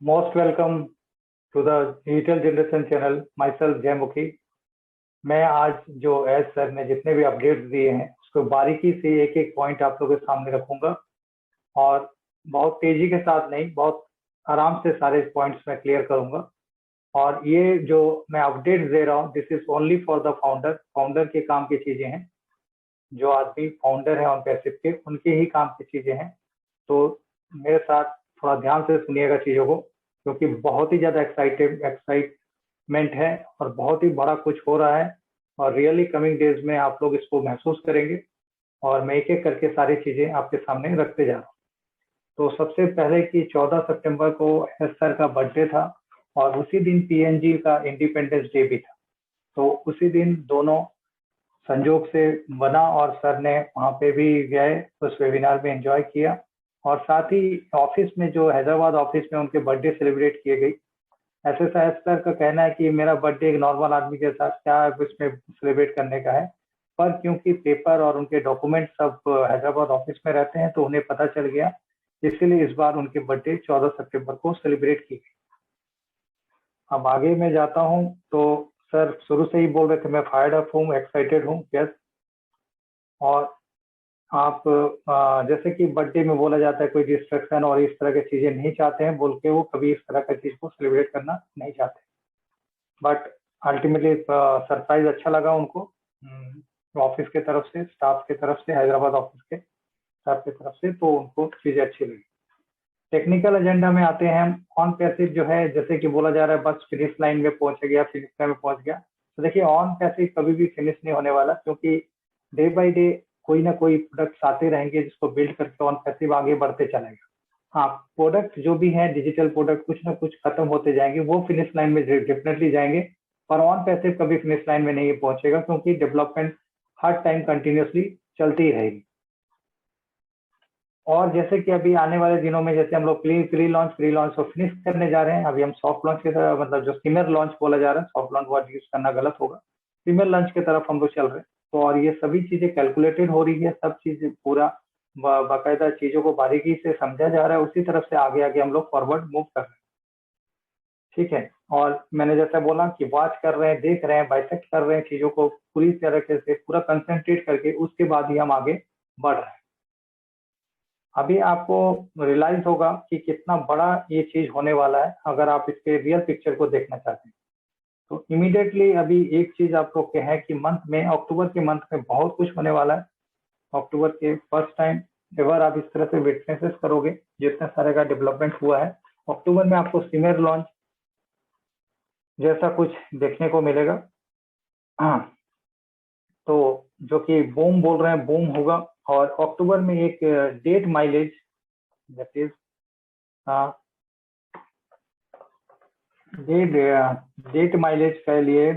Most welcome to the Digital Generation Channel. Myself जयमुखी। मैं आज जो एज सर ने जितने भी अपडेट्स दिए हैं उसको बारीकी से एक एक पॉइंट आप लोगों के सामने रखूंगा और बहुत तेजी के साथ नहीं, बहुत आराम से सारे पॉइंट्स में क्लियर करूंगा। और ये जो मैं अपडेट्स दे रहा हूँ, this is only for the founder. Founder के काम की चीजें हैं, जो आदमी फाउंडर है ऑन पैसिव के, उनके ही काम की चीजें हैं। तो मेरे साथ थोड़ा ध्यान से सुनिएगा चीजों को, क्योंकि बहुत ही ज्यादा एक्साइटमेंट है और बहुत ही बड़ा कुछ हो रहा है और रियली कमिंग डेज में आप लोग इसको महसूस करेंगे। और मैं एक एक करके सारी चीजें आपके सामने रखते जा रहा हूँ। तो सबसे पहले कि 14 सितंबर को एस सर का बर्थडे था और उसी दिन पीएनजी का इंडिपेंडेंस डे भी था। तो उसी दिन दोनों संजोग से बना और सर ने वहाँ पे भी गए, उस वेबिनार में एंजॉय किया। और साथ ही ऑफिस में, जो हैदराबाद ऑफिस में उनके बर्थडे सेलिब्रेट किए गई। ऐसे शायद सर का कहना है कि मेरा बर्थडे एक नॉर्मल आदमी के साथ क्या इसमें सेलिब्रेट करने का है, पर क्योंकि पेपर और उनके डॉक्यूमेंट सब हैदराबाद ऑफिस में रहते हैं तो उन्हें पता चल गया, इसीलिए इस बार उनके बर्थडे 14 सितंबर को सेलिब्रेट की गई। अब आगे मैं जाता हूँ तो सर शुरू से ही बोल रहे थे मैं फायर्ड अप हूँ, एक्साइटेड हूँ। यस, और आप जैसे कि बर्थडे में बोला जाता है कोई डिस्ट्रक्शन और इस तरह की चीजें नहीं चाहते हैं बोल के, वो कभी इस तरह की चीज को सेलिब्रेट करना नहीं चाहते। बट अल्टीमेटली सरप्राइज अच्छा लगा उनको, ऑफिस के तरफ से, स्टाफ के तरफ से, हैदराबाद ऑफिस के स्टाफ की तरफ से, तो उनको चीजें अच्छी लगी। टेक्निकल एजेंडा में आते हैं। ऑन पैसिव जो है, जैसे कि बोला जा रहा है बस फिनिश लाइन में पहुंच गया, फिनिश लाइन में पहुंच गया। तो देखिए ऑन पैसिव कभी भी फिनिश नहीं होने वाला, क्योंकि डे बाय डे कोई ना कोई प्रोडक्ट्स आते रहेंगे जिसको बिल्ड करके ऑन पैसिव आगे बढ़ते चलेगा। हाँ, प्रोडक्ट जो भी है, डिजिटल प्रोडक्ट कुछ ना कुछ खत्म होते जाएंगे, वो फिनिश लाइन में डेफिनेटली जाएंगे, पर ऑन पैसिव कभी फिनिश लाइन में नहीं पहुंचेगा, क्योंकि डेवलपमेंट हर टाइम कंटिन्यूसली चलती ही रहेगी। और जैसे कि अभी आने वाले दिनों में जैसे हम लोग प्री लॉन्च को फिनिश करने जा रहे हैं, अभी हम सॉफ्ट लॉन्च की तरफ, मतलब जो सिमिलर लॉन्च बोला जा रहा है, सॉफ्ट लॉन्च वर्ड यूज करना गलत होगा, सिमिलर लॉन्च की तरफ हम लोग चल रहे हैं। तो और ये सभी चीजें कैलकुलेटेड हो रही है, सब चीज पूरा बाकायदा चीजों को बारीकी से समझा जा रहा है, उसी तरफ से आगे आगे हम लोग फॉरवर्ड मूव कर रहे हैं। ठीक है, और मैंने जैसा बोला कि वॉच कर रहे हैं, देख रहे हैं, बाइसेक्ट कर रहे हैं चीजों को पूरी तरीके से, पूरा कंसेंट्रेट करके उसके बाद ही हम आगे बढ़ रहे हैं। अभी आपको रियलाइज होगा कि कितना बड़ा ये चीज होने वाला है अगर आप इसके रियल पिक्चर को देखना चाहते हैं। तो इमीडिएटली अभी एक चीज आपको कहे कि मंथ में, अक्टूबर के मंथ में बहुत कुछ होने वाला है। अक्टूबर के फर्स्ट टाइम एवर आप इस तरह से विटनेसेस करोगे जितने सारे का डेवलपमेंट हुआ है। अक्टूबर में आपको सिमिलर लॉन्च जैसा कुछ देखने को मिलेगा। हाँ, तो जो कि बूम बोल रहे हैं, बूम होगा। और अक्टूबर में एक date mileage, that is date mileage के लिए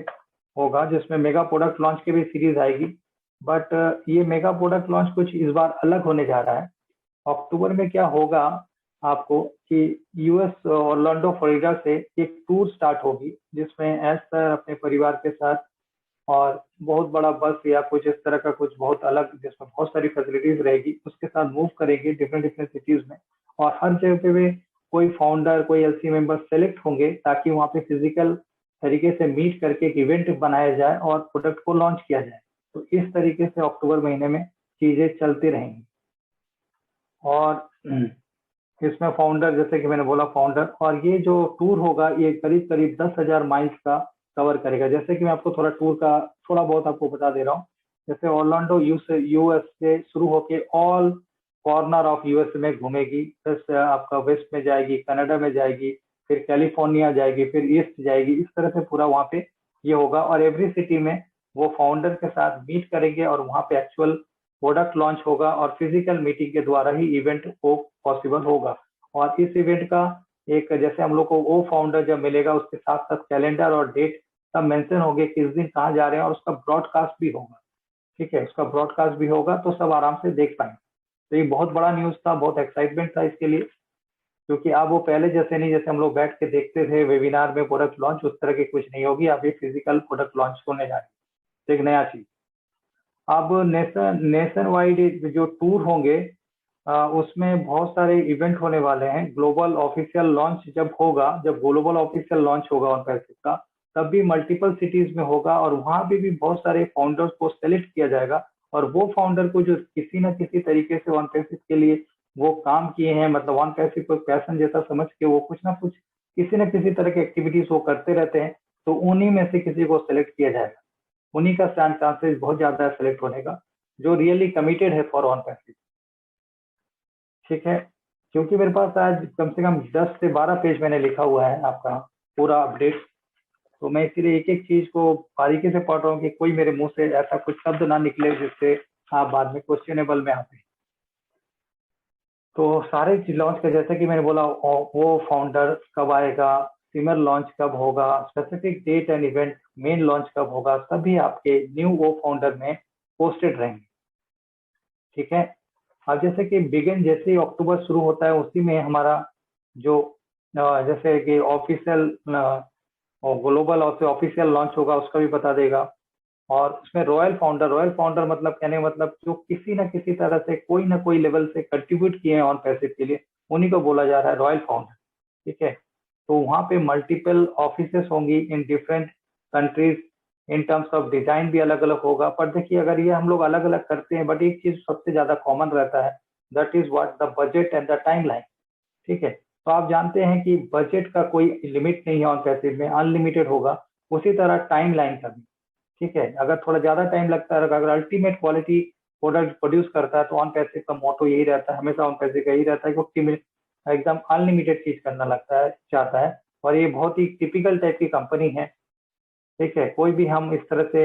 होगा, जिसमें मेगा प्रोडक्ट लॉन्च की भी सीरीज आएगी। बट ये मेगा प्रोडक्ट लॉन्च कुछ इस बार अलग होने जा रहा है। अक्टूबर में क्या होगा आपको कि यूएस ऑरलैंडो फ्लोरिडा से एक टूर स्टार्ट होगी, जिसमें एज सर अपने परिवार के साथ और बहुत बड़ा बस या कुछ इस तरह का कुछ बहुत अलग, जिसमें बहुत सारी फैसिलिटीज रहेगी, उसके साथ मूव करेंगे डिफरेंट डिफरेंट सिटीज में। और हर जगह पे कोई फाउंडर, कोई एलसी मेंबर सेलेक्ट होंगे, ताकि वहाँ पे फिजिकल तरीके से मीट करके एक इवेंट बनाया जाए और प्रोडक्ट को लॉन्च किया जाए। तो इस तरीके से अक्टूबर महीने में चीजें चलती रहेंगी। और इसमें फाउंडर, जैसे कि मैंने बोला फाउंडर, और ये जो टूर होगा ये करीब करीब 10,000 माइल्स का कवर करेगा। जैसे कि मैं आपको थोड़ा टूर का थोड़ा बहुत आपको बता दे रहा हूँ। जैसे ऑरलैंडो यूएस से शुरू होके ऑल कॉर्नर ऑफ यूएस में घूमेगी, प्लस आपका वेस्ट में जाएगी, कनाडा में जाएगी, फिर कैलिफोर्निया जाएगी, फिर ईस्ट जाएगी, इस तरह से पूरा वहाँ पे ये होगा। और एवरी सिटी में वो फाउंडर के साथ मीट करेंगे और वहाँ पे एक्चुअल प्रोडक्ट लॉन्च होगा और फिजिकल मीटिंग के द्वारा ही इवेंट को पॉसिबल होगा। और इस इवेंट का एक, जैसे हम लोग को वो फाउंडर जब मिलेगा उसके साथ साथ कैलेंडर और डेट सब मेंशन होंगे, किस दिन कहाँ जा रहे हैं, और उसका ब्रॉडकास्ट भी होगा। ठीक है, उसका ब्रॉडकास्ट भी होगा तो सब आराम से देख पाएंगे। तो ये बहुत बड़ा न्यूज था, बहुत एक्साइटमेंट था इसके लिए, क्योंकि अब वो पहले जैसे नहीं, जैसे हम लोग बैठ के देखते थे वेबिनार में प्रोडक्ट लॉन्च, उस तरह की कुछ नहीं होगी। अभी फिजिकल प्रोडक्ट लॉन्च होने जा रही है, एक नया चीज। अब नेशन वाइड जो टूर होंगे उसमें बहुत सारे इवेंट होने वाले हैं। ग्लोबल ऑफिशियल लॉन्च जब होगा, जब ग्लोबल ऑफिशियल लॉन्च होगा ऑन पैसिव का, तब भी मल्टीपल सिटीज में होगा और वहां पे भी बहुत सारे फाउंडर्स को सेलेक्ट किया जाएगा। और वो फाउंडर को जो किसी न किसी तरीके से ऑन पैसिव के लिए वो काम किए हैं, मतलब ऑन पैसिव को पैशन जैसा समझ के वो कुछ ना कुछ किसी न किसी तरह की एक्टिविटीज वो करते रहते हैं, तो उन्हीं में से किसी को सेलेक्ट किया जाएगा। उन्हीं का चांसेस बहुत ज्यादा है सेलेक्ट होने का, जो रियली कमिटेड है फॉर ऑन पैसिव। ठीक है, क्योंकि मेरे पास आज कम से कम 10 से 12 पेज मैंने लिखा हुआ है आपका पूरा अपडेट, तो मैं इसीलिए एक एक चीज को बारीकी से पढ़ रहा हूँ कि कोई मेरे मुंह से ऐसा कुछ शब्द ना निकले जिससे आप बाद में क्वेश्चनेबल में आते। तो सारे चीज लॉन्च का, जैसे कि मैंने बोला, वो फाउंडर कब आएगा, सिमर लॉन्च कब होगा, specific date and event, main launch कब होगा, सभी आपके न्यू वो फाउंडर में पोस्टेड रहेंगे। ठीक है, अब जैसे कि बिगिन जैसे ही अक्टूबर शुरू होता है उसी में हमारा जो जैसे कि ऑफिशियल ग्लोबल ऑफिशियल लॉन्च होगा उसका भी बता देगा। और उसमें रॉयल फाउंडर मतलब कहने का मतलब जो किसी ना किसी तरह से कोई ना कोई लेवल से कंट्रीब्यूट किए हैं ऑन पैसिव के लिए, उन्हीं को बोला जा रहा है रॉयल फाउंडर। ठीक है, तो वहां पे मल्टीपल ऑफिसेस होंगी in different countries. In terms of design भी अलग अलग होगा, पर देखिए अगर ये हम लोग अलग अलग करते हैं, बट एक चीज सबसे ज्यादा कॉमन रहता है, that is what the budget and the time line. ठीक है, तो आप जानते हैं कि बजट का कोई लिमिट नहीं है ऑन पैसिव में, अनलिमिटेड होगा। उसी तरह टाइम लाइन का भी। ठीक है, अगर थोड़ा ज्यादा टाइम लगता है, अगर अल्टीमेट क्वालिटी प्रोडक्ट प्रोड्यूस करता है, तो ऑन पैसिव का मोटो यही रहता है, हमेशा ऑन पैसिव का यही रहता है कि वो एकदम अनलिमिटेड चीज करना लगता है, चाहता है। और ये बहुत ही टिपिकल टाइप की कंपनी है। ठीक है, कोई भी हम इस तरह से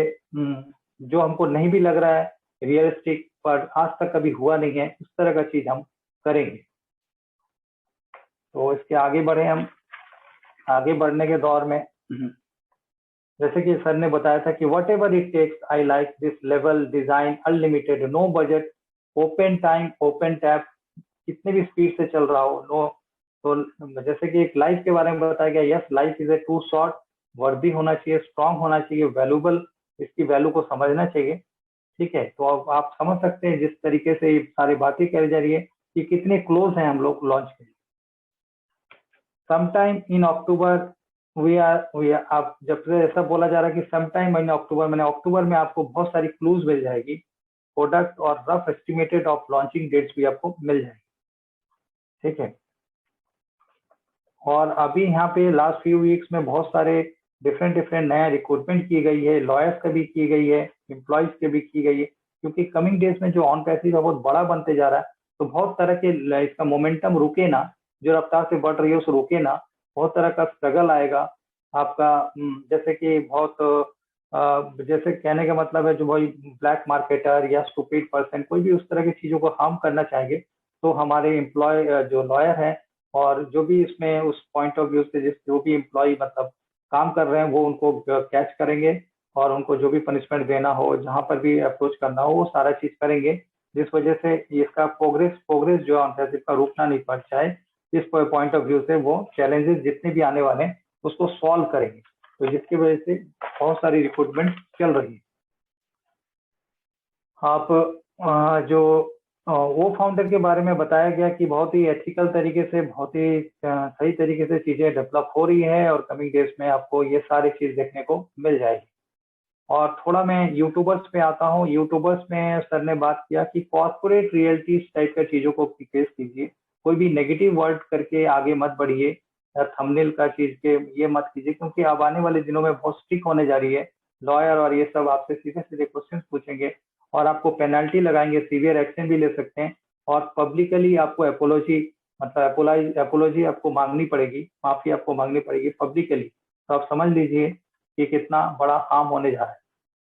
जो हमको नहीं भी लग रहा है रियलिस्टिक, पर आज तक कभी हुआ नहीं है, उस तरह का चीज हम करेंगे। तो इसके आगे बढ़े हम। आगे बढ़ने के दौर में जैसे कि सर ने बताया था कि whatever it takes, I like this level design unlimited, no budget, open time, open tap, कितने भी स्पीड से चल रहा हो, नो। तो जैसे कि एक लाइफ के बारे में बताया गया, yes life is a too short, वर्दी होना चाहिए, स्ट्रांग होना चाहिए, वैल्यूबल, इसकी वैल्यू को समझना चाहिए। ठीक है, तो अब आप समझ सकते हैं जिस तरीके से ये सारी बातें करी जा रही है कि कितने क्लोज हैं हम लोग लॉन्च के। Sometime in October we are आप जब से ऐसा बोला जा रहा है कि समटाइम इन अक्टूबर, मैंने अक्टूबर में आपको बहुत सारी क्लूज मिल जाएगी, प्रोडक्ट और rough estimated of launching dates भी आपको मिल जाएगी। ठीक है, और अभी यहाँ पे लास्ट फ्यू वीक्स में बहुत सारे डिफरेंट डिफरेंट नया रिक्रूटमेंट की गई है, लॉयर्स का भी की गई है, एम्प्लॉयज के भी की गई है, क्योंकि कमिंग डेज में जो ऑन पैसिव बहुत बड़ा बनते जा रहा है, तो बहुत तरह के इसका मोमेंटम रुके ना, जो रफ्तार से बढ़ रही है उस रुके ना, बहुत तरह का स्ट्रगल आएगा आपका। जैसे कि बहुत जैसे कहने का मतलब है, जो भाई ब्लैक मार्केटर या स्टूपिड पर्सन कोई भी उस तरह की चीजों को हार्म करना चाहेंगे, तो हमारे एम्प्लॉय जो लॉयर हैं और जो भी इसमें उस पॉइंट ऑफ व्यू से जिस जो भी एम्प्लॉय मतलब काम कर रहे हैं, वो उनको कैच करेंगे और उनको जो भी पनिशमेंट देना हो, जहां पर भी अप्रोच करना हो, वो सारा चीज करेंगे, जिस वजह से इसका प्रोग्रेस जो ऑनपैसिव का रुकना नहीं पड़ जाए। इस पॉइंट ऑफ व्यू से वो चैलेंजेस जितने भी आने वाले हैं उसको सॉल्व करेंगे, तो जिसकी वजह से बहुत सारी रिक्रूटमेंट चल रही है। आप जो वो फाउंडर के बारे में बताया गया कि बहुत ही एथिकल तरीके से, बहुत ही सही तरीके से चीजें डेवलप हो रही है, और कमिंग डेज में आपको ये सारी चीज देखने को मिल जाएगी। और थोड़ा मैं यूट्यूबर्स पे आता हूँ। यूट्यूबर्स में सर ने बात किया कि कॉर्पोरेट रियलिटी टाइप का चीजों को फेस कीजिए, कोई भी नेगेटिव वर्ड करके आगे मत बढ़िए, या थंबनेल का चीज के ये मत कीजिए, क्योंकि अब आने वाले दिनों में बहुत स्ट्रिक्ट होने जा रही है। लॉयर और ये सब आपसे सीधे सीधे क्वेश्चन पूछेंगे और आपको पेनल्टी लगाएंगे, सीवियर एक्शन भी ले सकते हैं, और पब्लिकली आपको अपोलॉजी मतलब अपोलॉजी आपको मांगनी पड़ेगी, माफी आपको मांगनी पड़ेगी पब्लिकली। तो आप समझ लीजिए कि कितना बड़ा हार्म होने जा रहा है।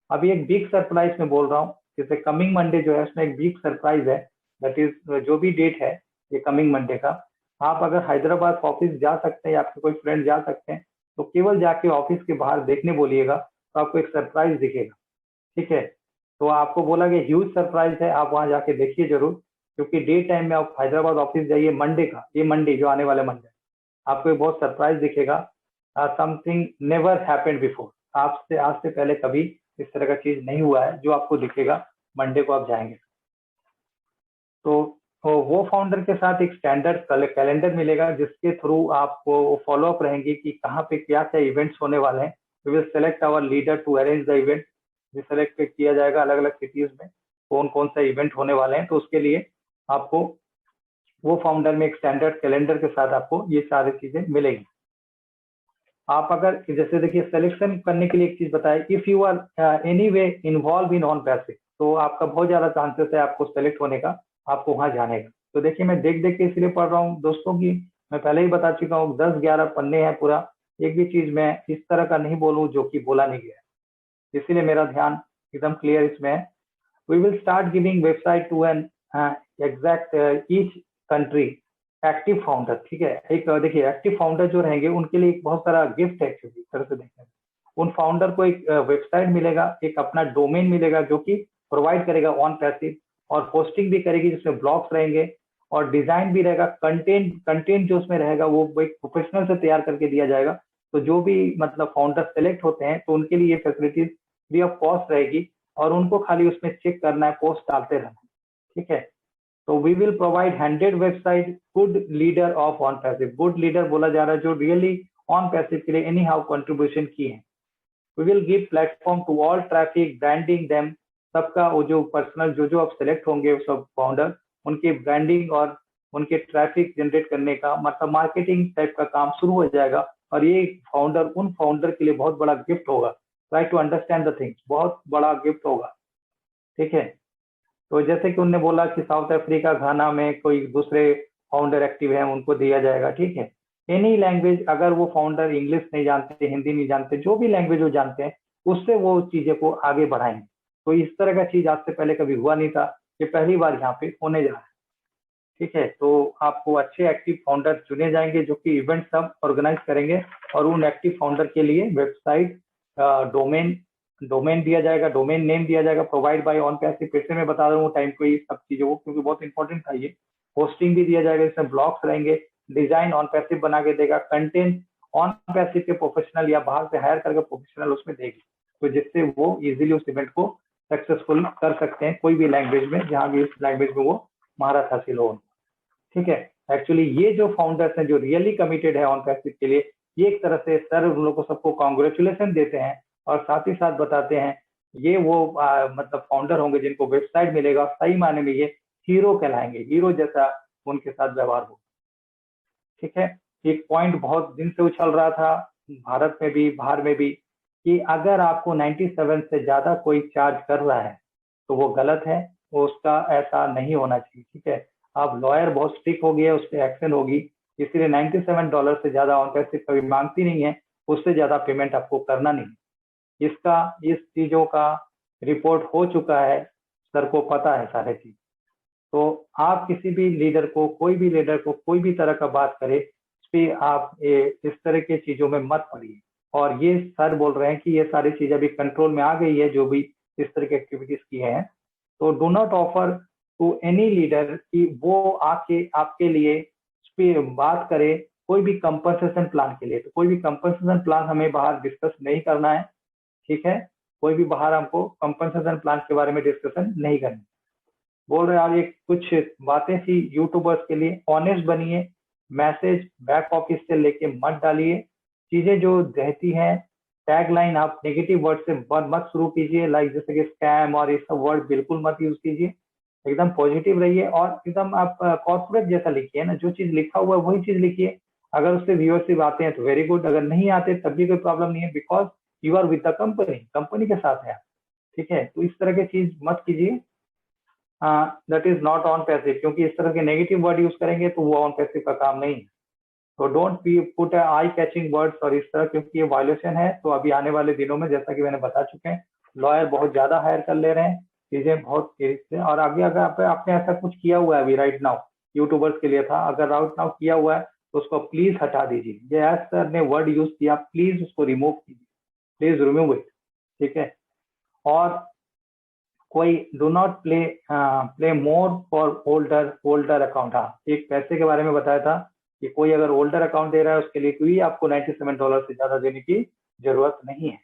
अभी एक बिग सरप्राइज में बोल रहा हूँ, जैसे कमिंग मंडे जो है उसमें एक बिग सरप्राइज है, दैट इज जो भी डेट है ये कमिंग मंडे का, आप अगर हैदराबाद ऑफिस जा सकते हैं या आपके कोई फ्रेंड जा सकते हैं, तो केवल जाके ऑफिस के बाहर देखने बोलिएगा, तो आपको एक सरप्राइज दिखेगा। ठीक है, तो आपको बोला कि ह्यूज सरप्राइज है, आप वहां जाके देखिए जरूर, क्योंकि डे टाइम में आप हैदराबाद ऑफिस जाइए मंडे का, ये मंडे जो आने वाले मंडे, आपको एक बहुत सरप्राइज दिखेगा। समथिंग नेवर हैपेंड बिफोर, आपसे आज से पहले कभी इस तरह का चीज नहीं हुआ है जो आपको दिखेगा मंडे को आप जाएंगे। तो वो फाउंडर के साथ एक स्टैंडर्ड कैलेंडर मिलेगा जिसके थ्रू आपको फॉलो अप रहेंगे कि कहाँ पे क्या क्या इवेंट्स होने वाले हैं। We will select our leader to arrange the event. ये सेलेक्ट किया जाएगा अलग अलग सिटीज में कौन कौन सा इवेंट होने वाले हैं, तो उसके लिए आपको वो फाउंडर में एक स्टैंडर्ड कैलेंडर के साथ आपको ये सारी चीजें मिलेगी। आप अगर जैसे देखिए सिलेक्शन करने के लिए एक चीज बताए, if you are anyway involve in OnPassive, तो आपका बहुत ज्यादा चांसेस है आपको सेलेक्ट होने का, आपको वहां जाने का। तो देखिए मैं देख देख के इसलिए पढ़ रहा हूँ दोस्तों की, मैं पहले ही बता चुका हूँ 10-11 पन्ने हैं पूरा, एक भी चीज मैं इस तरह का नहीं बोलूँ जो कि बोला नहीं गया है, इसीलिए मेरा ध्यान एकदम क्लियर इसमें है। We will start giving website to an exact each country active founder. ठीक है, एक देखिए एक्टिव फाउंडर जो रहेंगे उनके लिए एक बहुत सारा गिफ्ट है एक्चुअली तरह से देखने में। उन फाउंडर को एक वेबसाइट मिलेगा, एक अपना डोमेन मिलेगा जो कि प्रोवाइड करेगा ऑन पैसिव, और पोस्टिंग भी करेगी जिसमें ब्लॉग्स रहेंगे और डिजाइन भी रहेगा। कंटेंट जो उसमें रहेगा वो एक प्रोफेशनल से तैयार करके दिया जाएगा। तो जो भी मतलब फाउंडर सेलेक्ट होते हैं तो उनके लिए ये फैसिलिटीज फ्री ऑफ कॉस्ट रहेगी और उनको खाली उसमें चेक करना है, पोस्ट डालते रहना है। ठीक है, तो we will provide 100 website good leader of OnPassive. Good leader बोला जा रहा है जो रियली ऑन पैसिव के लिए एनी हाउ कंट्रीब्यूशन की है। We will give platform to all traffic branding them. सबका वो जो पर्सनल जो आप सेलेक्ट होंगे सब फाउंडर, उनके ब्रांडिंग और उनके ट्रैफिक जनरेट करने का मतलब मार्केटिंग टाइप का काम शुरू हो जाएगा। और ये फाउंडर उन फाउंडर के लिए बहुत बड़ा गिफ्ट होगा। Try to understand the things, बहुत बड़ा गिफ्ट होगा। ठीक है, तो जैसे कि उनने बोला कि साउथ अफ्रीका घाना में कोई दूसरे फाउंडर एक्टिव है उनको दिया जाएगा। ठीक है, एनी लैंग्वेज, अगर वो फाउंडर इंग्लिश नहीं जानते, हिंदी नहीं जानते, जो भी लैंग्वेज वो जानते हैं उससे वो चीजें को आगे बढ़ाएंगे। तो इस तरह का चीज आज से पहले कभी हुआ नहीं था, ये पहली बार यहाँ पे होने जा रहा है। ठीक है, तो आपको अच्छे एक्टिव फाउंडर चुने जाएंगे जो कि इवेंट सब ऑर्गेनाइज करेंगे और उन एक्टिव फाउंडर के लिए वेबसाइट डोमेन दिया जाएगा, डोमेन नेम दिया जाएगा प्रोवाइड बाय ऑन पैसिव। फिर से मैं बता रहा हूँ टाइम को ये सब चीजों को क्योंकि बहुत इंपॉर्टेंट था ये। होस्टिंग भी दिया जाएगा, इसमें ब्लॉग्स रहेंगे, डिजाइन ऑन पैसिव बना के देगा, कंटेंट ऑन पैसिव के प्रोफेशनल या बाहर से हायर करके प्रोफेशनल उसमें देगी, तो जिससे वो इजीली उस इवेंट को सक्सेसफुल कर सकते हैं कोई भी लैंग्वेज में, जहां भी उस लैंग्वेज में वो महारत हासिल हो। ठीक है, एक्चुअली ये जो फाउंडर्स हैं जो रियली कमिटेड है ऑन पैसिव के लिए, ये एक तरह से सर उन लोगों को सबको कॉन्ग्रेचुलेशन देते हैं और साथ ही साथ बताते हैं ये वो मतलब फाउंडर होंगे जिनको वेबसाइट मिलेगा, सही मायने में ये हीरो कहलाएंगे, हीरो जैसा उनके साथ व्यवहार हो। ठीक है, एक पॉइंट बहुत दिन से उछल रहा था भारत में भी बाहर में भी कि अगर आपको 97 से ज्यादा कोई चार्ज कर रहा है तो वो गलत है, वो उसका ऐसा नहीं होना चाहिए। ठीक है, अब लॉयर बहुत स्ट्रिक्ट हो गया, उस पर एक्शन होगी, इसलिए $97 से ज्यादा ऑन पैसिव कभी मांगती नहीं है, उससे ज्यादा पेमेंट आपको करना नहीं। इसका इस चीजों का रिपोर्ट हो चुका है, सर को पता है सारे चीज। तो आप किसी भी लीडर को, कोई भी लीडर को कोई भी तरह का बात करे, इस पे आप इस तरह की चीजों में मत पड़िए। और ये सर बोल रहे हैं कि ये सारी चीजें अभी कंट्रोल में आ गई है जो भी इस तरह की एक्टिविटीज की हैं। तो do not offer to any leader कि वो आके आपके लिए इस पे बात करे कोई भी कंपनसेशन प्लान के लिए। तो कोई भी कंपनसेशन प्लान हमें बाहर डिस्कस नहीं करना है। ठीक है, कोई भी बाहर हमको कंपनसेशन प्लान के बारे में डिस्कशन नहीं करनी। बोल रहे यार ये कुछ बातें थी यूट्यूबर्स के लिए, ऑनेस्ट बनिए, मैसेज बैक ऑफिस से लेके मत डालिए, चीजें जो रहती हैं टैगलाइन आप नेगेटिव वर्ड से मत शुरू कीजिए, लाइक जैसे कि स्कैम और ये सब वर्ड बिल्कुल मत यूज कीजिए। एकदम पॉजिटिव रहिए और एकदम आप कॉर्पोरेट जैसा लिखिए ना, जो चीज लिखा हुआ है वही चीज लिखिए। अगर उससे व्यूअरशिप आते हैं तो वेरी गुड, अगर नहीं आते तब भी कोई प्रॉब्लम नहीं है, because you are with the company, company के साथ है। ठीक है, तो इस तरह की चीज मत कीजिए, that is not on passive, क्योंकि इस तरह के नेगेटिव वर्ड यूज करेंगे तो वो ऑन पैसिव का काम नहीं है। तो don't put eye catching words और इस तरह, क्योंकि ये वायलेशन है। तो अभी आने वाले दिनों में जैसा कि मैंने बता चुके हैं, लॉयर बहुत ज्यादा हायर कर ले रहे हैं, चीजें बहुत तेजी से। और आगे अगर आपने ऐसा कुछ किया हुआ है अभी राइट नाउ, यूट्यूबर्स के लिए था, अगर राइट नाउ किया हुआ है तो उसको प्लीज हटा दीजिए। ये एज सर ने वर्ड यूज किया, प्लीज उसको रिमूव कीजिए, प्लीज रिमूव इट। ठीक है, और कोई do not play more for older account. हाँ, एक पैसे के बारे में बताया था कि कोई अगर ओल्डर अकाउंट दे रहा है उसके लिए कोई आपको $97 से ज्यादा देने की जरूरत नहीं है।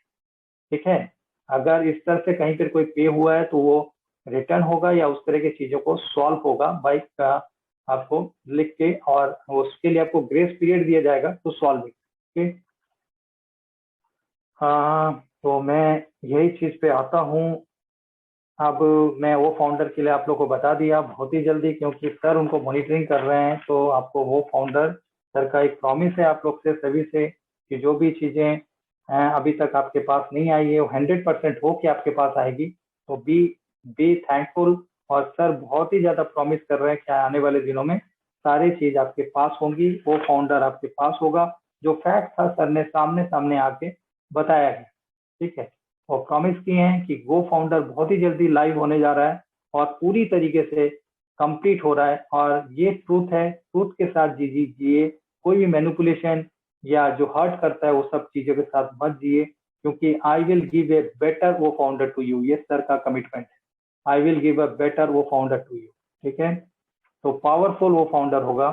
ठीक है, अगर इस तरह से कहीं पर कोई पे हुआ है तो वो रिटर्न होगा या उस तरह की चीजों को सॉल्व होगा बाइक का आपको लिख के, और उसके लिए आपको ग्रेस पीरियड दिया जाएगा टू सॉल्व इट। ठीक। हाँ, तो मैं यही चीज पे आता हूँ। अब मैं वो फाउंडर के लिए आप लोग को बता दिया बहुत ही जल्दी, क्योंकि सर उनको मॉनिटरिंग कर रहे हैं, तो आपको वो फाउंडर सर का एक प्रॉमिस है आप लोग से सभी से कि जो भी चीजें अभी तक आपके पास नहीं आई है वो 100% हो के आपके पास आएगी। तो बी थैंकफुल। और सर बहुत ही ज्यादा प्रॉमिस कर रहे हैं कि आने वाले दिनों में सारी चीज आपके पास होंगी, वो फाउंडर आपके पास होगा। जो फैक्ट था सर ने सामने सामने आके बताया है। ठीक है। और प्रॉमिस किए हैं कि गो फाउंडर बहुत ही जल्दी लाइव होने जा रहा है और पूरी तरीके से कंप्लीट हो रहा है। और ये ट्रूथ है, ट्रूथ के साथ जिए। कोई भी मैनिपुलेशन या जो हर्ट करता है वो सब चीजों के साथ मत जिए, क्योंकि I will give a better वो फाउंडर टू यू, ये सर का कमिटमेंट है। I will give a better वो फाउंडर टू यू। ठीक है। तो पावरफुल वो फाउंडर होगा।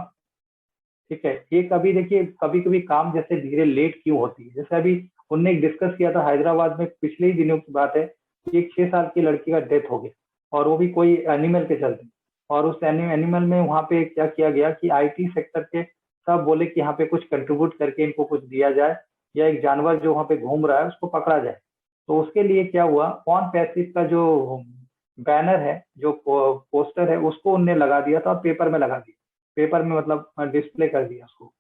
ठीक है। ये कभी देखिए, कभी कभी काम जैसे धीरे लेट क्यों होती है, जैसे अभी उनने डिस्कस किया था हैदराबाद में, पिछले ही दिनों की बात है कि एक 6 साल की लड़की का डेथ हो गया, और वो भी कोई एनिमल के चलते। और उस एनिमल में वहां पे क्या किया गया कि आईटी सेक्टर के सब बोले कि यहाँ पे कुछ कंट्रीब्यूट करके इनको कुछ दिया जाए, या एक जानवर जो वहां पे घूम रहा है उसको पकड़ा जाए। तो उसके लिए क्या हुआ, ऑन पैसिव का जो बैनर है, जो पोस्टर है, उसको उनने लगा दिया था, पेपर में लगा दिया। पेपर में मतलब डिस्प्ले कर दिया उसको,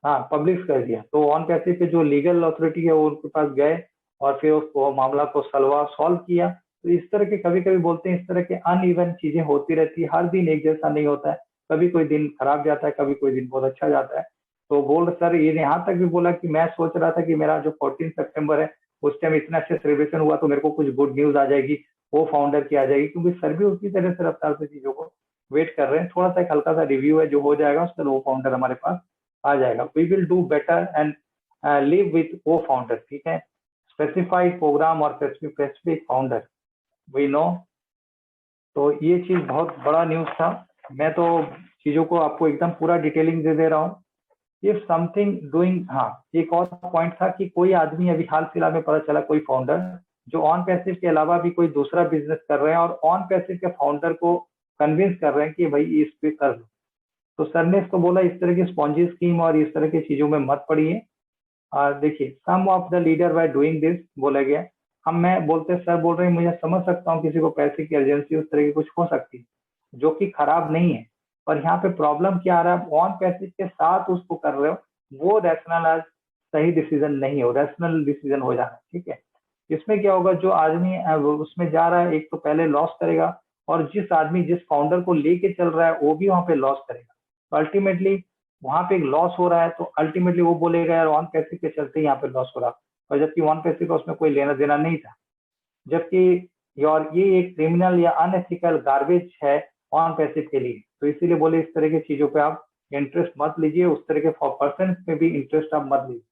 हाँ पब्लिश कर दिया। तो ऑन पैसिव पे जो लीगल अथॉरिटी है वो उनके पास गए और फिर उसको मामला को सॉल्व किया। तो इस तरह के कभी कभी बोलते हैं, इस तरह के अनइवन चीजें होती रहती है, हर दिन एक जैसा नहीं होता है। कभी कोई दिन खराब जाता है, कभी कोई दिन बहुत अच्छा जाता है। तो बोल सर ये यहाँ तक भी बोला कि मैं सोच रहा था कि मेरा जो 14 सितंबर है उस टाइम इतना अच्छा सेलिब्रेशन हुआ तो मेरे को कुछ गुड न्यूज आ जाएगी, वो फाउंडर की आ जाएगी, क्योंकि सर भी उसी तरह से रफ्तार से चीजों को वेट कर रहे हैं। थोड़ा सा एक हल्का सा रिव्यू है जो हो जाएगा, उसका वो फाउंडर हमारे पास आ जाएगा। We will do better and live with वो फाउंडर। ठीक है। स्पेसिफाइड प्रोग्राम और स्पेसिफिक फाउंडर वी नो। तो ये चीज बहुत बड़ा न्यूज था। मैं तो चीजों को आपको एकदम पूरा डिटेलिंग दे रहा हूँ। इफ समथिंग डूइंग, हाँ एक और पॉइंट था कि कोई आदमी अभी हाल फिलहाल में पता चला कोई फाउंडर जो ऑन पैसिव के अलावा भी कोई दूसरा बिजनेस कर रहे हैं और ऑन पैसिव के फाउंडर को कन्विंस कर रहे हैं कि भाई इस पे कर लो। तो सर ने इसको बोला इस तरह की स्पॉन्जी स्कीम और इस तरह की चीजों में मत पड़िए। देखिए some of the leader by doing this बोला गया। हम मैं बोलते सर बोल रहे हैं मुझे समझ सकता हूँ किसी को पैसे की अर्जेंसी उस तरह की कुछ हो सकती है, जो कि खराब नहीं है। पर यहाँ पे प्रॉब्लम क्या आ रहा है, ऑन पैसिव के साथ उसको कर रहे हो, वो रैशनल आज सही डिसीजन नहीं हो, रैशनल डिसीजन हो जाना। ठीक है। इसमें क्या होगा, जो आदमी उसमें जा रहा है एक तो पहले लॉस करेगा, और जिस आदमी जिस फाउंडर को लेके चल रहा है वो भी वहां पे लॉस करेगा। तो अल्टीमेटली वहां पे एक लॉस हो रहा है, तो अल्टीमेटली वो बोलेगा यार ऑन पैसिव के चलते ही यहाँ पे लॉस हो रहा, और जबकि ऑन पैसिव का उसमें कोई लेना देना नहीं था। जबकि और ये एक क्रिमिनल या अनएथिकल गार्बेज है ऑन पैसिव के लिए। तो इसीलिए बोले इस तरह की चीजों पे आप इंटरेस्ट मत लीजिए, उस तरह के पर्सन पे भी इंटरेस्ट आप मत लीजिए।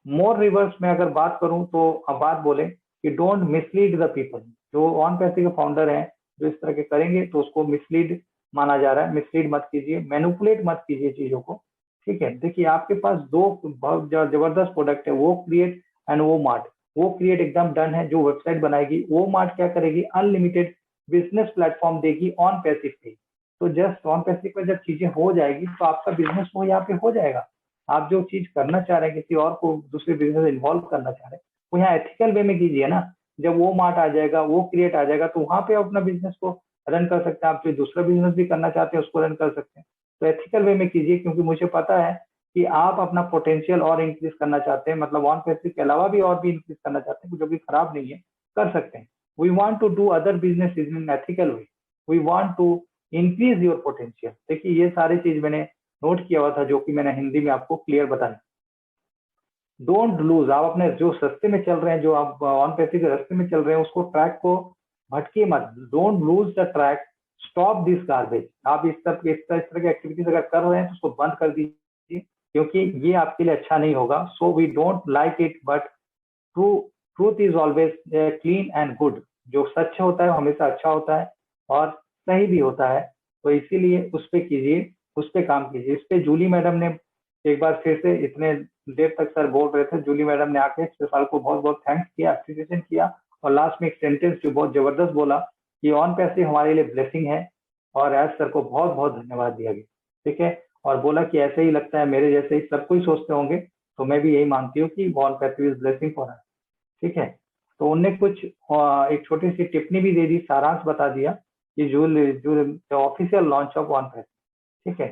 मोर रिवर्स में अगर बात करूं तो अब बात बोले कि डोंट मिसलीड द पीपल। जो ऑन पैसिव के फाउंडर हैं जो इस तरह के करेंगे तो उसको मिसलीड माना जा रहा है। मिसलीड मत कीजिए, मैनिपुलेट मत कीजिए चीजों को। ठीक है। देखिए आपके पास दो बहुत जबरदस्त प्रोडक्ट है, वो क्रिएट एंड वो मार्ट। वो क्रिएट एकदम डन है, जो वेबसाइट बनाएगी। वो मार्ट क्या करेगी, अनलिमिटेड बिजनेस प्लेटफॉर्म देगी ऑन पैसिव पे। तो जस्ट ऑन पैसिव पर जब चीजें हो जाएगी तो आपका बिजनेस वो यहाँ पे हो जाएगा। आप जो चीज करना चाह रहे हैं, किसी और को दूसरे बिजनेस में इन्वॉल्व करना चाह रहे हैं, वो यहाँ एथिकल वे में कीजिए ना। जब वो मार्ट आ जाएगा, वो क्रिएट आ जाएगा, तो वहां पे आप अपना बिजनेस को रन कर सकते हैं। आप जो दूसरा बिजनेस भी करना चाहते हैं उसको रन कर सकते हैं। तो एथिकल वे में कीजिए, क्योंकि मुझे पता है कि आप अपना पोटेंशियल और इंक्रीज करना चाहते हैं, मतलब ऑन पैसिव के अलावा भी और भी इंक्रीज करना चाहते हैं, जो भी खराब नहीं है, कर सकते हैं। We want to do other business in ethical way. We want to increase your potential. देखिए ये सारी चीज मैंने नोट किया हुआ था, जो कि मैंने हिंदी में आपको क्लियर बताया। Don't lose. आप अपने जो रास्ते में चल रहे हैं, जो आप ऑन पैसिव के रास्ते में चल रहे हैं, उसको ट्रैक को भटके मत। Don't lose the track, stop this garbage. आप इस तरह की एक्टिविटीज अगर कर रहे हैं तो उसको बंद कर दीजिए, क्योंकि ये आपके लिए अच्छा नहीं होगा। So we don't like it, but true truth is always clean and good. जो सच होता है वो हमेशा अच्छा होता है और सही भी होता है। तो इसीलिए उस पर कीजिए, उस पर काम कीजिए। इस पे जूली मैडम ने एक बार फिर से, इतने देर तक सर बोल रहे थे, जूली मैडम ने आके सर को बहुत बहुत थैंक्स किया, एप्रिसिएशन किया, और लास्ट में एक सेंटेंस जो बहुत जबरदस्त बोला कि ऑन पैसिव हमारे लिए ब्लेसिंग है और एज सर को बहुत बहुत धन्यवाद दिया गया, ठीक है। और बोला कि ऐसे ही लगता है मेरे जैसे ही सब कोई सोचते होंगे, तो मैं भी यही मानती हूँ कि on passive is blessing for us, ठीक है। तो उनने कुछ एक छोटी सी टिप्पणी भी दे दी, सारांश बता दिया कि जो official launch of on passive, ठीक है।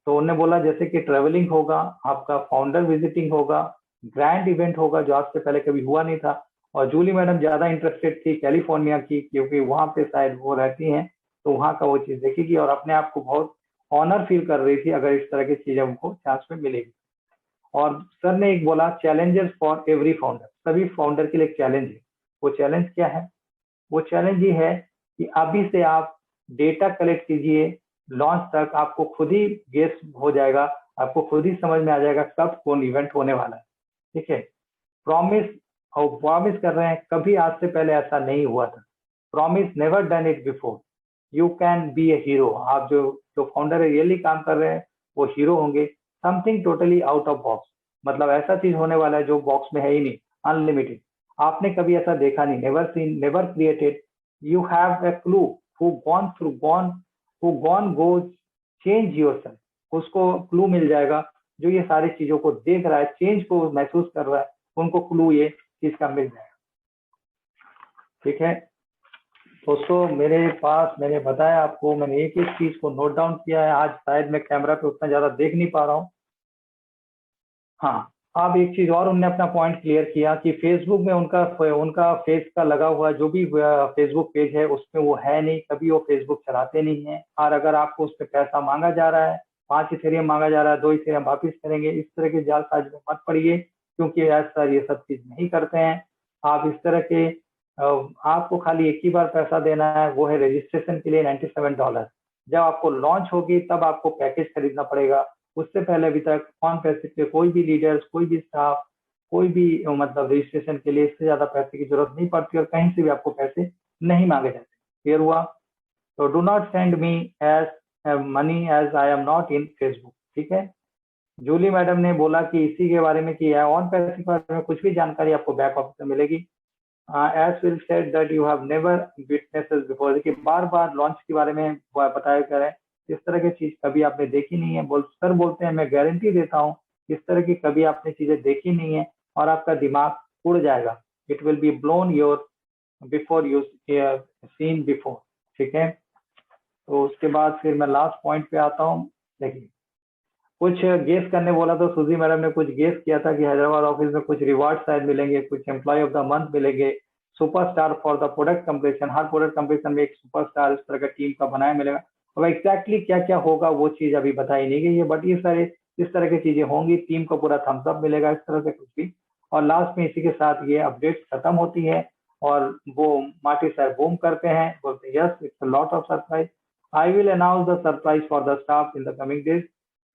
तो उन्होंने बोला जैसे कि ट्रेवलिंग होगा, आपका फाउंडर विजिटिंग होगा, ग्रैंड इवेंट होगा जो आज से पहले कभी हुआ नहीं था। और जूली मैडम ज्यादा इंटरेस्टेड थी कैलिफोर्निया की, क्योंकि वहां पे शायद वो रहती हैं, तो वहां का वो चीज देखेगी और अपने आप को बहुत ऑनर फील कर रही थी अगर इस तरह की चीजें उनको चांस में मिलेगी। और सर ने एक बोला चैलेंजेस फॉर एवरी फाउंडर, सभी फाउंडर के लिए एक चैलेंज है। वो चैलेंज क्या है? वो चैलेंज ये है कि अभी से आप डेटा कलेक्ट कीजिए, लॉन्च तक आपको खुद ही गेस हो जाएगा, आपको खुद ही समझ में आ जाएगा कब कौन इवेंट होने वाला है, ठीक है। प्रॉमिस, और प्रॉमिस कर रहे हैं, कभी आज से पहले ऐसा नहीं हुआ था। Promise never done it before, you can be A hero. आप जो जो फाउंडर है रियली काम कर रहे हैं वो हीरो होंगे। Something totally out of box, मतलब ऐसा चीज होने वाला है जो बॉक्स में है ही नहीं, अनलिमिटेड। आपने कभी ऐसा देखा नहीं, never seen, never created. You have a clue who gone through gone who gone go change yourself, उसको क्लू मिल जाएगा। जो ये सारी चीजों को देख रहा है, चेंज को महसूस कर रहा है, उनको क्लू ये चीज का मिल जाएगा, ठीक है। दोस्तों मेरे पास, मैंने बताया आपको, मैंने एक एक चीज को नोट डाउन किया है। आज शायद मैं कैमरा पे उतना ज्यादा देख नहीं पा रहा हूँ। हाँ, अब एक चीज और उनने अपना पॉइंट क्लियर किया कि फेसबुक में उनका उनका फेस का लगा हुआ जो भी फेसबुक पेज है उसमें वो है नहीं, कभी वो फेसबुक चलाते नहीं है। और अगर आपको उस पर पैसा मांगा जा रहा है, 5 इथेरियम मांगा जा रहा है, 2 इथेरियम वापिस करेंगे, इस तरह के जालसाजी में मत पड़िए, क्योंकि ऐसा ये सब चीज नहीं करते हैं। आप इस तरह के आपको खाली एक ही बार पैसा देना है, वो है रजिस्ट्रेशन के लिए $97। जब आपको लॉन्च होगी तब आपको पैकेज खरीदना पड़ेगा। उससे पहले अभी तक ऑन पैसिव पे कोई भी लीडर्स, कोई भी स्टाफ, कोई भी मतलब रजिस्ट्रेशन के लिए इससे ज्यादा पैसे की जरूरत नहीं पड़ती और कहीं से भी आपको पैसे नहीं मांगे जाते। क्लियर हुआ? तो do not send me as money as I am not in Facebook, ठीक है। जूली मैडम ने बोला कि इसी के बारे में कि ऑन पैसिव के बारे में कुछ भी जानकारी आपको बैक ऑफिस में मिलेगी। As will said that you have never witnesses before, देखिए बार बार लॉन्च के बारे में बताया जा रहा है, इस तरह की चीज कभी आपने देखी नहीं है। सर बोलते हैं मैं गारंटी देता हूँ इस तरह की कभी आपने चीजें देखी नहीं है और आपका दिमाग उड़ जाएगा। It will be blown your before you seen before, ठीक है। तो उसके बाद फिर मैं लास्ट पॉइंट पे आता हूँ। देखिए कुछ गेस करने बोला तो सुजी मैडम ने कुछ गेस किया था कि हैदराबाद ऑफिस में कुछ रिवार्ड शायद मिलेंगे, कुछ एम्प्लॉय ऑफ द मंथ मिलेंगे, superstar for the product completion, her product completion में एक सुपरस्टार इस तरह का टीम का बनाया मिलेगा। अब एग्जैक्टली क्या क्या होगा वो चीज अभी बताई नहीं गई है, बट ये सारे इस तरह की चीजें होंगी, टीम को पूरा थम्स अप मिलेगा, इस तरह से कुछ भी। और लास्ट में इसी के साथ ये अपडेट खत्म होती है और वो मार्टी सर बूम करते हैं, बोलते yes it's a lot of surprise, I will announce the surprise for the staff in the coming days.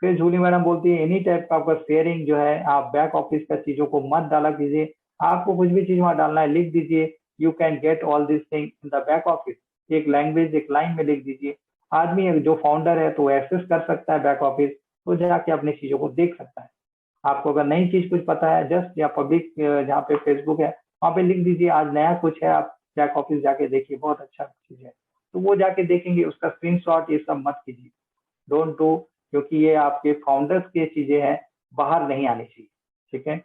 फिर जूली मैडम बोलती है एनी टाइप का आपका शेयरिंग जो है आप बैक ऑफिस का चीजों को मत डाला कीजिए, आपको कुछ भी चीज वहां डालना है लिख दीजिए, you can get all this thing in the back office, एक लैंग्वेज एक लाइन में लिख दीजिए। आदमी जो फाउंडर है तो एक्सेस कर सकता है बैक ऑफिस, तो जाके अपनी चीजों को देख सकता है। आपको अगर नई चीज कुछ पता है जस्ट या पब्लिक जहाँ पे फेसबुक है वहां पे लिख दीजिए आज नया कुछ है, आप बैक ऑफिस जाके देखिए बहुत अच्छा चीज है, तो वो जाके देखेंगे, उसका स्क्रीनशॉट ये सब मत कीजिए, डोंट डू, क्योंकि ये आपके फाउंडर्स की चीजें हैं, बाहर नहीं आनी चाहिए, ठीक है।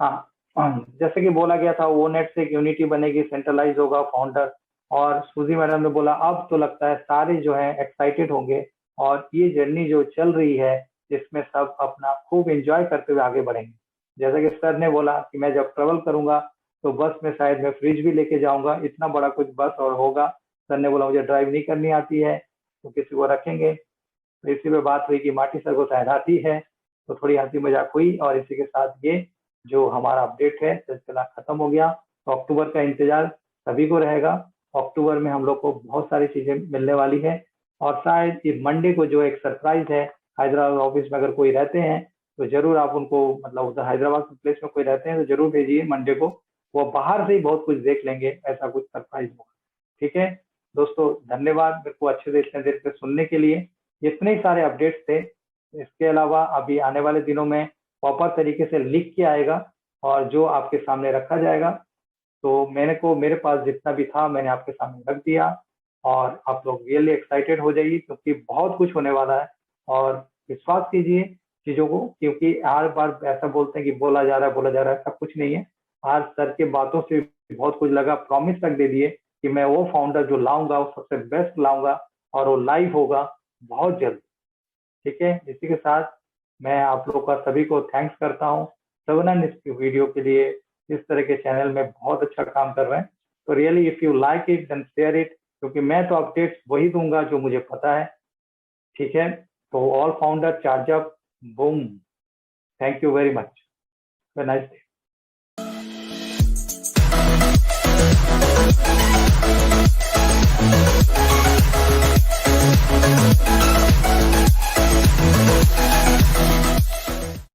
हाँ, जैसे कि बोला गया था वो नेट से एक यूनिटी बनेगी, सेंट्रलाइज होगा फाउंडर। और सुजी मैडम ने बोला अब तो लगता है सारे जो है एक्साइटेड होंगे और ये जर्नी जो चल रही है इसमें सब अपना खूब एंजॉय करते हुए आगे बढ़ेंगे। जैसा कि सर ने बोला कि मैं जब ट्रेवल करूंगा तो बस में शायद मैं फ्रिज भी लेके जाऊंगा, इतना बड़ा कुछ बस और होगा। सर ने बोला मुझे ड्राइव नहीं करनी आती है तो किसी को रखेंगे। तो इसी पे बात हुई कि माटी सर को शायद आती है, तो थोड़ी हंसी मजाक हुई और इसी के साथ ये जो हमारा अपडेट है सिलसिला खत्म हो गया। तो अक्टूबर का इंतजार सभी को रहेगा। अक्टूबर में हम लोग को बहुत सारी चीजें मिलने वाली है और शायद ये मंडे को जो एक सरप्राइज है, हैदराबाद ऑफिस में अगर कोई रहते हैं तो जरूर आप उनको, मतलब उधर हैदराबाद के प्लेस में कोई रहते हैं तो जरूर भेजिए मंडे को, वो बाहर से ही बहुत कुछ देख लेंगे, ऐसा कुछ सरप्राइज होगा, ठीक है। दोस्तों धन्यवाद मेरे को अच्छे से इतने देर से सुनने के लिए। इतने ही सारे अपडेट्स थे, इसके अलावा अभी आने वाले दिनों में प्रॉपर तरीके से लिख के आएगा और जो आपके सामने रखा जाएगा। तो मेरे पास जितना भी था मैंने आपके सामने रख दिया, और आप लोग रियली एक्साइटेड हो जाइए क्योंकि बहुत कुछ होने वाला है। और विश्वास कीजिए चीजों को, क्योंकि हर बार ऐसा बोलते हैं कि बोला जा रहा है, ऐसा कुछ नहीं है। आज सर के बातों से बहुत कुछ लगा, प्रॉमिस तक दे दिए कि मैं वो फाउंडर जो लाऊंगा वो सबसे बेस्ट लाऊंगा, और वो लाइव होगा बहुत जल्द। ठीक है, इसी के साथ मैं आप लोग का सभी को थैंक्स करता हूँ। सबनन इस वीडियो के लिए, इस तरह के चैनल में बहुत अच्छा काम कर रहे हैं। तो really if you like it then share it, क्योंकि मैं तो अपडेट्स वही दूंगा जो मुझे पता है। ठीक है, तो all founder charge up, boom. Thank you very much, nice day.